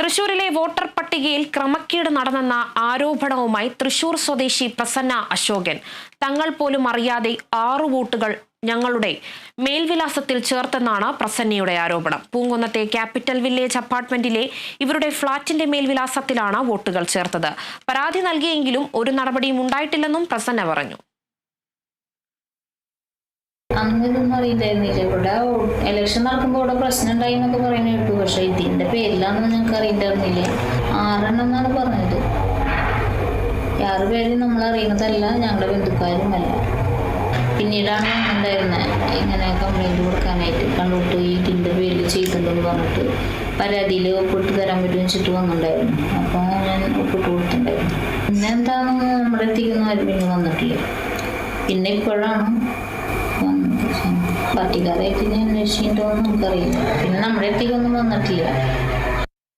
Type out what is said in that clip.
തൃശൂരിലെ വോട്ടർ പട്ടികയിൽ ക്രമക്കേട് നടന്നെന്ന ആരോപണവുമായി തൃശൂർ സ്വദേശി പ്രസന്ന അശോകൻ തങ്ങൾ പോലും അറിയാതെ 6 വോട്ടുകൾ ഞങ്ങളുടെ മേൽവിലാസത്തിൽ ചേർത്തെന്നാണ് പ്രസന്നയുടെ ആരോപണം. പൂങ്കുന്നത്തെ ക്യാപിറ്റൽ വില്ലേജ് അപ്പാർട്ട്മെന്റിലെ ഇവരുടെ ഫ്ളാറ്റിന്റെ മേൽവിലാസത്തിലാണ് വോട്ടുകൾ ചേർത്തത്. പരാതി നൽകിയെങ്കിലും ഒരു നടപടിയും ഉണ്ടായിട്ടില്ലെന്നും പ്രസന്ന പറഞ്ഞു. അങ്ങനൊന്നും അറിയില്ലായിരുന്നില്ല. ഇവിടെ ഇലക്ഷൻ നടക്കുമ്പോൾ ഇവിടെ പ്രശ്നം ഉണ്ടായി എന്നൊക്കെ പറയുന്നത് കേട്ടു. പക്ഷെ ഇതിന്റെ പേരിലാണെന്ന് ഞങ്ങൾക്ക് അറിയില്ലായിരുന്നില്ല. 6 എന്നാണ് പറഞ്ഞത്. 6 പേര് നമ്മൾ അറിയുന്നതല്ല, ഞങ്ങളുടെ ബന്ധുക്കാരുമല്ല. പിന്നീടാണ് ഉണ്ടായിരുന്നത് ഇങ്ങനെ കംപ്ലൈന്റ് കൊടുക്കാനായിട്ട് കണ്ടോട്ട് ഇതിന്റെ പേരിൽ ചെയ്തിട്ടുണ്ടെന്ന് പറഞ്ഞിട്ട് പരാതിയിൽ ഒപ്പിട്ട് തരാൻ പറ്റുമെന്ന് വെച്ചിട്ട് വന്നിട്ടുണ്ടായിരുന്നു. അപ്പോൾ ഞാൻ ഒപ്പിട്ട് കൊടുത്തിട്ടുണ്ടായിരുന്നു. പിന്നെ എന്താണെന്ന് നമ്മുടെ എത്തിക്കുന്ന ആരും പിന്നെ വന്നിട്ടില്ല. പിന്നെ ഇപ്പോഴാണ് പാർട്ടിക്കാരായിട്ട് ഞാൻ അന്വേഷിച്ചിട്ടുണ്ടോ എന്ന് നമുക്കറിയില്ല. പിന്നെ നമ്മുടെ അടുത്തേക്കൊന്നും വന്നിട്ടില്ല.